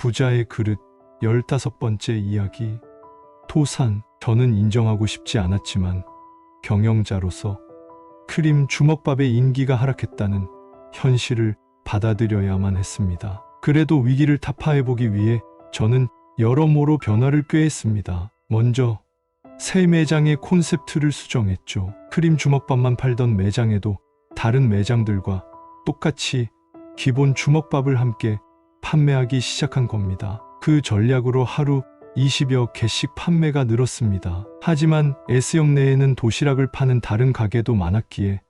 부자의 그릇 15번째 이야기. 토산. 저는 인정하고 싶지 않았지만 경영자로서 크림 주먹밥의 인기가 하락했다는 현실을 받아들여야만 했습니다. 그래도 위기를 타파해보기 위해 저는 여러모로 변화를 꾀했습니다. 먼저 새 매장의 콘셉트를 수정했죠. 크림 주먹밥만 팔던 매장에도 다른 매장들과 똑같이 기본 주먹밥을 함께 판매하기 시작한 겁니다. 그 전략으로 하루 20여 개씩 판매가 늘었습니다. 하지만 S역 내에는 도시락을 파는 다른 가게도 많았기에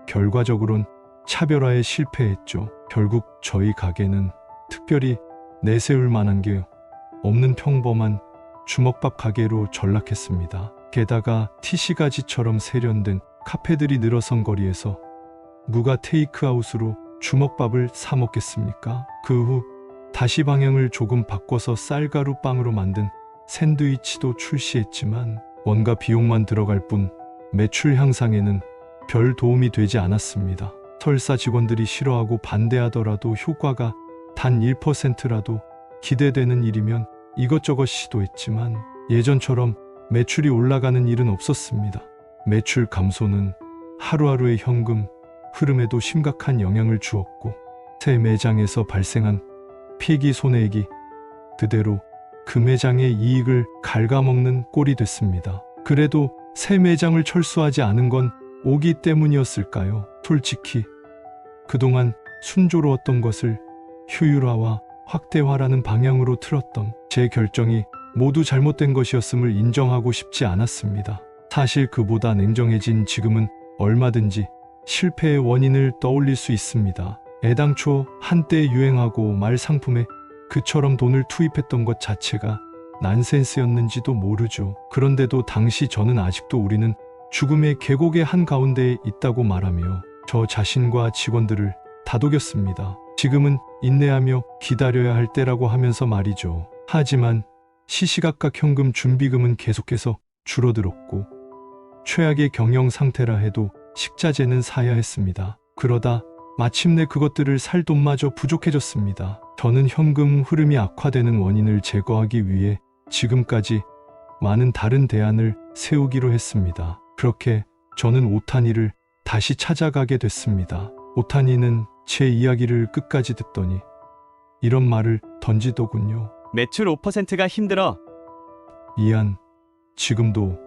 결과적으론 차별화에 실패했죠. 결국 저희 가게는 특별히 내세울 만한 게 없는 평범한 주먹밥 가게로 전락했습니다. 게다가 TC가지처럼 세련된 카페들이 늘어선 거리에서 누가 테이크아웃으로 주먹밥을 사 먹겠습니까? 그 후 다시 방향을 조금 바꿔서 쌀가루 빵으로 만든 샌드위치도 출시했지만 원가 비용만 들어갈 뿐 매출 향상에는 별 도움이 되지 않았습니다. 설사 직원들이 싫어하고 반대하더라도 효과가 단 1%라도 기대되는 일이면 이것저것 시도했지만 예전처럼 매출이 올라가는 일은 없었습니다. 매출 감소는 하루하루의 현금 흐름에도 심각한 영향을 주었고 새 매장에서 발생한 피기 손해액이 그대로 그 매장의 이익을 갉아먹는 꼴이 됐습니다. 그래도 새 매장을 철수하지 않은 건 오기 때문이었을까요? 솔직히 그동안 순조로웠던 것을 효율화와 확대화라는 방향으로 틀었던 제 결정이 모두 잘못된 것이었음을 인정하고 싶지 않았습니다. 사실 그보다 냉정해진 지금은 얼마든지 실패의 원인을 떠올릴 수 있습니다. 애당초 한때 유행하고 말 상품에 그처럼 돈을 투입했던 것 자체가 난센스였는지도 모르죠. 그런데도 당시 저는 아직도 우리는 죽음의 계곡의 한가운데에 있다고 말하며 저 자신과 직원들을 다독였습니다. 지금은 인내하며 기다려야 할 때라고 하면서 말이죠. 하지만 시시각각 현금 준비금은 계속해서 줄어들었고 최악의 경영 상태라 해도 식자재는 사야 했습니다. 그러다 마침내 그것들을 살 돈마저 부족해졌습니다. 저는 현금 흐름이 악화되는 원인을 제거하기 위해 지금까지 많은 다른 대안을 세우기로 했습니다. 그렇게 저는 오타니를 다시 찾아가게 됐습니다. 오타니는 제 이야기를 끝까지 듣더니 이런 말을 던지더군요. 매출 5%가 힘들어. 이안, 지금도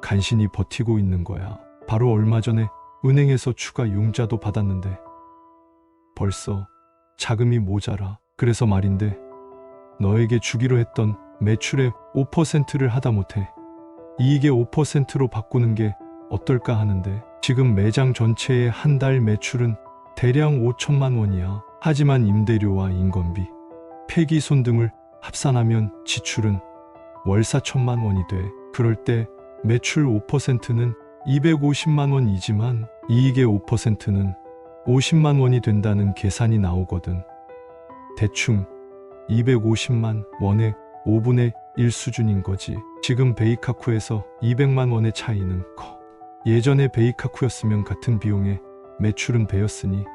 간신히 버티고 있는 거야. 바로 얼마 전에 은행에서 추가 융자도 받았는데 벌써 자금이 모자라. 그래서 말인데 너에게 주기로 했던 매출의 5%를 하다못해 이익의 5%로 바꾸는 게 어떨까 하는데 지금 매장 전체의 한 달 매출은 대략 5천만 원이야. 하지만 임대료와 인건비, 폐기손 등을 합산하면 지출은 월 4천만 원이 돼. 그럴 때 매출 5%는 250만 원이지만 이익의 5%는 50만 원이 된다는 계산이 나오거든. 대충 250만 원의 5분의 1 수준인 거지. 지금 베이카쿠에서 200만 원의 차이는 커. 예전에 베이카쿠였으면 같은 비용에 매출은 배였으니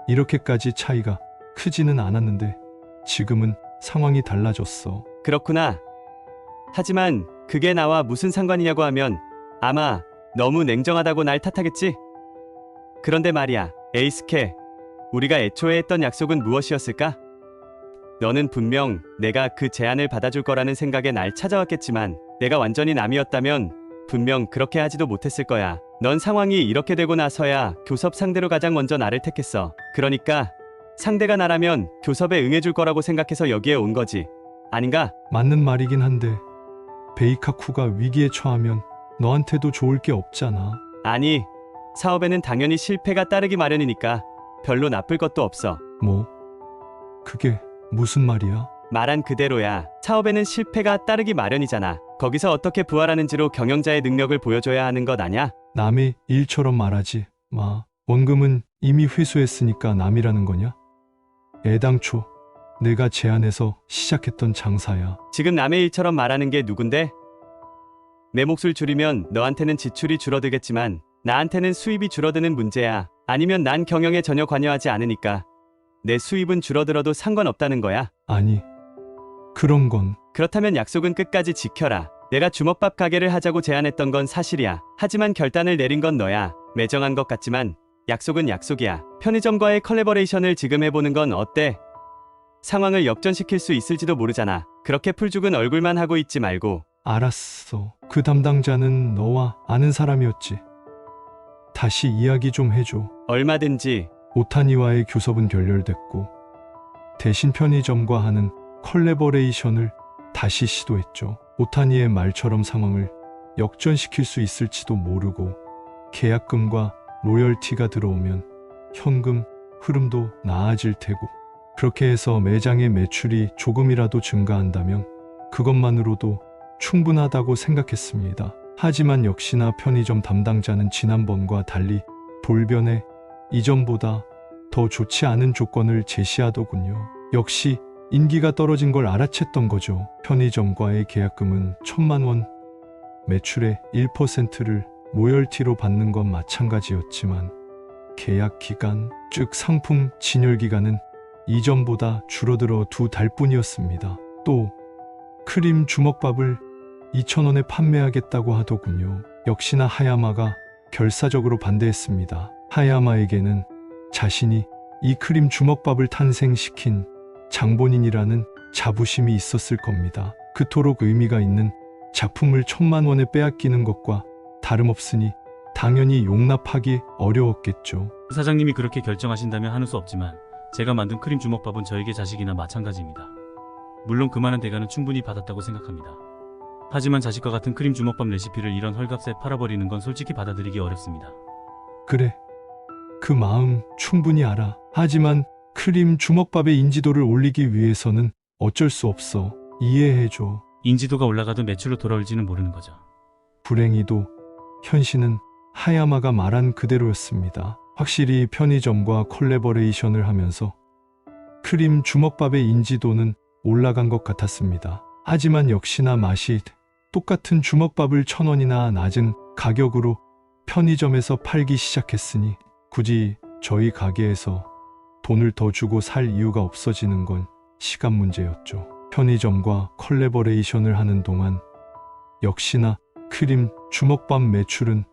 이렇게까지 차이가 크지는 않았는데 지금은 상황이 달라졌어. 그렇구나. 하지만 그게 나와 무슨 상관이냐고 하면 아마 너무 냉정하다고 날 탓하겠지? 그런데 말이야, 에이스케. 우리가 애초에 했던 약속은 무엇이었을까? 너는 분명 내가 그 제안을 받아줄 거라는 생각에 날 찾아왔겠지만 내가 완전히 남이었다면 분명 그렇게 하지도 못했을 거야. 넌 상황이 이렇게 되고 나서야 교섭 상대로 가장 먼저 나를 택했어. 그러니까 상대가 나라면 교섭에 응해줄 거라고 생각해서 여기에 온 거지. 아닌가? 맞는 말이긴 한데 베이카쿠가 위기에 처하면 너한테도 좋을 게 없잖아. 아니, 사업에는 당연히 실패가 따르기 마련이니까 별로 나쁠 것도 없어. 뭐? 그게 무슨 말이야? 말한 그대로야. 사업에는 실패가 따르기 마련이잖아. 거기서 어떻게 부활하는지로 경영자의 능력을 보여줘야 하는 것 아냐? 남의 일처럼 말하지 마. 원금은 이미 회수했으니까 남이라는 거냐? 애당초 내가 제안해서 시작했던 장사야. 지금 남의 일처럼 말하는 게 누군데? 내 몫을 줄이면 너한테는 지출이 줄어들겠지만 나한테는 수입이 줄어드는 문제야. 아니면 난 경영에 전혀 관여하지 않으니까 내 수입은 줄어들어도 상관없다는 거야. 아니, 그런 건 그렇다면 약속은 끝까지 지켜라. 내가 주먹밥 가게를 하자고 제안했던 건 사실이야. 하지만 결단을 내린 건 너야. 매정한 것 같지만 약속은 약속이야. 편의점과의 컬래버레이션을 지금 해보는 건 어때? 상황을 역전시킬 수 있을지도 모르잖아. 그렇게 풀죽은 얼굴만 하고 있지 말고. 알았어. 그 담당자는 너와 아는 사람이었지. 다시 이야기 좀 해줘. 얼마든지. 오타니와의 교섭은 결렬됐고 대신 편의점과 하는 컬래버레이션을 다시 시도했죠. 오타니의 말처럼 상황을 역전시킬 수 있을지도 모르고 계약금과 로열티가 들어오면 현금 흐름도 나아질 테고 그렇게 해서 매장의 매출이 조금이라도 증가한다면 그것만으로도 충분하다고 생각했습니다. 하지만 역시나 편의점 담당자는 지난번과 달리 돌변해 이전보다 더 좋지 않은 조건을 제시하더군요. 역시 인기가 떨어진 걸 알아챘던 거죠. 편의점과의 계약금은 1,000만 원, 매출의 1%를 로열티로 받는 건 마찬가지였지만 계약 기간, 즉 상품 진열 기간은 이전보다 줄어들어 2달 뿐이었습니다. 또 크림 주먹밥을 2,000원에 판매하겠다고 하더군요. 역시나 하야마가 결사적으로 반대했습니다. 하야마에게는 자신이 이 크림 주먹밥을 탄생시킨 장본인이라는 자부심이 있었을 겁니다. 그토록 의미가 있는 작품을 1,000만 원에 빼앗기는 것과 다름없으니 당연히 용납하기 어려웠겠죠. 사장님이 그렇게 결정하신다면 하는 수 없지만 제가 만든 크림 주먹밥은 저에게 자식이나 마찬가지입니다. 물론 그만한 대가는 충분히 받았다고 생각합니다. 하지만 자식과 같은 크림 주먹밥 레시피를 이런 헐값에 팔아버리는 건 솔직히 받아들이기 어렵습니다. 그래, 그 마음 충분히 알아. 하지만 크림 주먹밥의 인지도를 올리기 위해서는 어쩔 수 없어. 이해해줘. 인지도가 올라가도 매출로 돌아올지는 모르는 거죠. 불행히도 현실은 하야마가 말한 그대로였습니다. 확실히 편의점과 콜래버레이션을 하면서 크림 주먹밥의 인지도는 올라간 것 같았습니다. 하지만 역시나 맛이 똑같은 주먹밥을 1,000원이나 낮은 가격으로 편의점에서 팔기 시작했으니 굳이 저희 가게에서 돈을 더 주고 살 이유가 없어지는 건 시간 문제였죠. 편의점과 컬래버레이션을 하는 동안 역시나 크림 주먹밥 매출은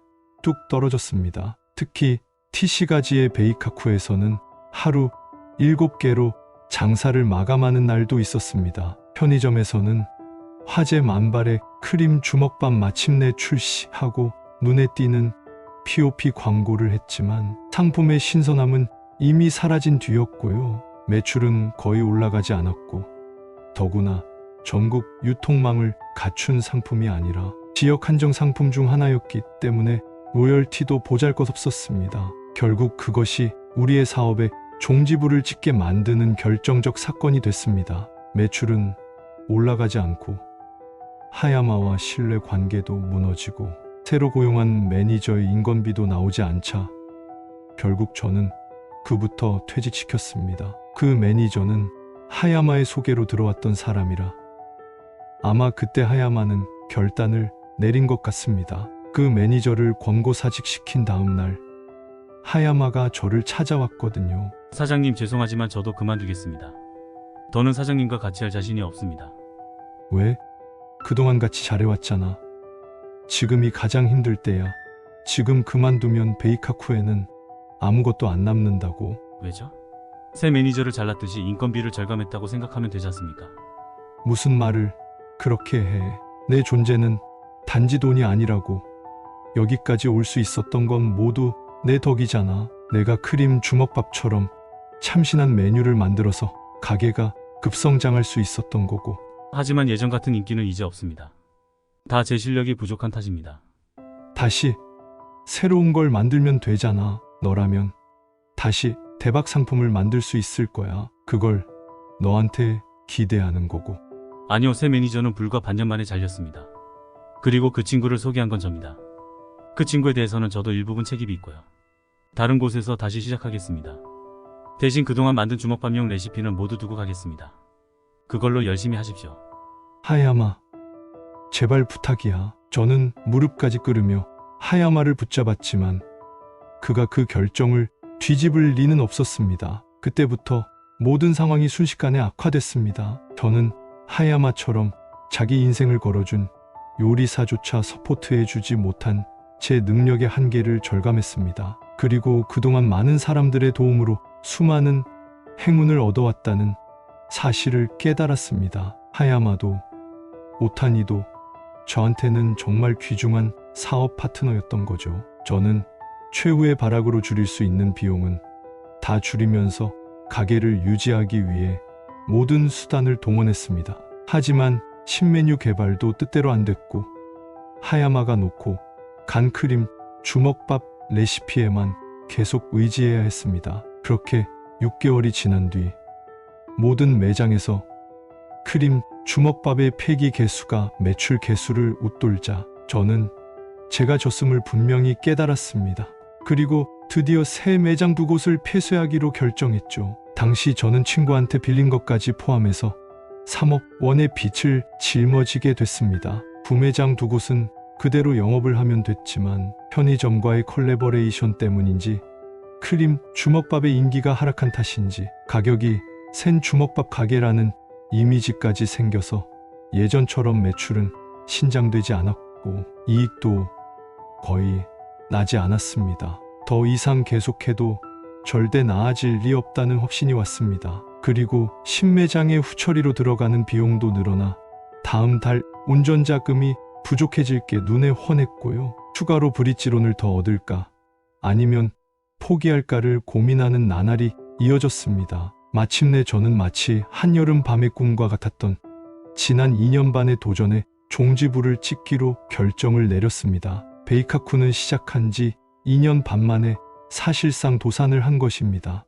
뚝 떨어졌습니다. 특히 티시가지의 베이카쿠에서는 하루 7개로 장사를 마감하는 날도 있었습니다. 편의점에서는 화제 만발의 크림 주먹밥 마침내 출시하고 눈에 띄는 POP 광고를 했지만 상품의 신선함은 이미 사라진 뒤였고요. 매출은 거의 올라가지 않았고 더구나 전국 유통망을 갖춘 상품이 아니라 지역 한정 상품 중 하나였기 때문에 로열티도 보잘것없었습니다. 결국 그것이 우리의 사업에 종지부를 찍게 만드는 결정적 사건이 됐습니다. 매출은 올라가지 않고 하야마와 신뢰 관계도 무너지고 새로 고용한 매니저의 인건비도 나오지 않자 결국 저는 그부터 퇴직시켰습니다. 그 매니저는 하야마의 소개로 들어왔던 사람이라 아마 그때 하야마는 결단을 내린 것 같습니다. 그 매니저를 권고사직시킨 다음 날 하야마가 저를 찾아왔거든요. 사장님 죄송하지만 저도 그만두겠습니다. 더는 사장님과 같이 할 자신이 없습니다. 왜? 그동안 같이 잘해왔잖아. 지금이 가장 힘들 때야. 지금 그만두면 베이카쿠에는 아무것도 안 남는다고. 왜죠? 새 매니저를 잘랐듯이 인건비를 절감했다고 생각하면 되지 않습니까? 무슨 말을 그렇게 해. 내 존재는 단지 돈이 아니라고. 여기까지 올 수 있었던 건 모두 내 덕이잖아. 내가 크림 주먹밥처럼 참신한 메뉴를 만들어서 가게가 급성장할 수 있었던 거고. 하지만 예전 같은 인기는 이제 없습니다. 다 제 실력이 부족한 탓입니다. 다시 새로운 걸 만들면 되잖아. 너라면 다시 대박 상품을 만들 수 있을 거야. 그걸 너한테 기대하는 거고. 아니요, 새 매니저는 불과 반년 만에 잘렸습니다. 그리고 그 친구를 소개한 건 접니다. 그 친구에 대해서는 저도 일부분 책임이 있고요. 다른 곳에서 다시 시작하겠습니다. 대신 그동안 만든 주먹밥용 레시피는 모두 두고 가겠습니다. 그걸로 열심히 하십시오. 하야마, 제발 부탁이야. 저는 무릎까지 꿇으며 하야마를 붙잡았지만 그가 그 결정을 뒤집을 리는 없었습니다. 그때부터 모든 상황이 순식간에 악화됐습니다. 저는 하야마처럼 자기 인생을 걸어준 요리사조차 서포트해주지 못한 제 능력의 한계를 절감했습니다. 그리고 그동안 많은 사람들의 도움으로 수많은 행운을 얻어왔다는 사실을 깨달았습니다. 하야마도 오타니도 저한테는 정말 귀중한 사업 파트너였던 거죠. 저는 최후의 발악으로 줄일 수 있는 비용은 다 줄이면서 가게를 유지하기 위해 모든 수단을 동원했습니다. 하지만 신메뉴 개발도 뜻대로 안 됐고 하야마가 놓고 간 크림 주먹밥 레시피에만 계속 의지해야 했습니다. 그렇게 6개월이 지난 뒤 모든 매장에서 크림 주먹밥의 폐기 개수가 매출 개수를 웃돌자 저는 제가 졌음을 분명히 깨달았습니다. 그리고 드디어 새 매장 2곳을 폐쇄하기로 결정했죠. 당시 저는 친구한테 빌린 것까지 포함해서 3억 원의 빚을 짊어지게 됐습니다. 부매장 2곳은 그대로 영업을 하면 됐지만 편의점과의 콜래버레이션 때문인지 크림 주먹밥의 인기가 하락한 탓인지 가격이 센 주먹밥 가게라는 이미지까지 생겨서 예전처럼 매출은 신장되지 않았고 이익도 거의 나지 않았습니다. 더 이상 계속해도 절대 나아질 리 없다는 확신이 왔습니다. 그리고 신매장의 후처리로 들어가는 비용도 늘어나 다음 달 운전자금이 부족해질 게 눈에 훤했고요. 추가로 브릿지론을 더 얻을까 아니면 포기할까를 고민하는 나날이 이어졌습니다. 마침내 저는 마치 한여름 밤의 꿈과 같았던 지난 2년 반의 도전에 종지부를 찍기로 결정을 내렸습니다. 베이카쿠는 시작한 지 2년 반 만에 사실상 도산을 한 것입니다.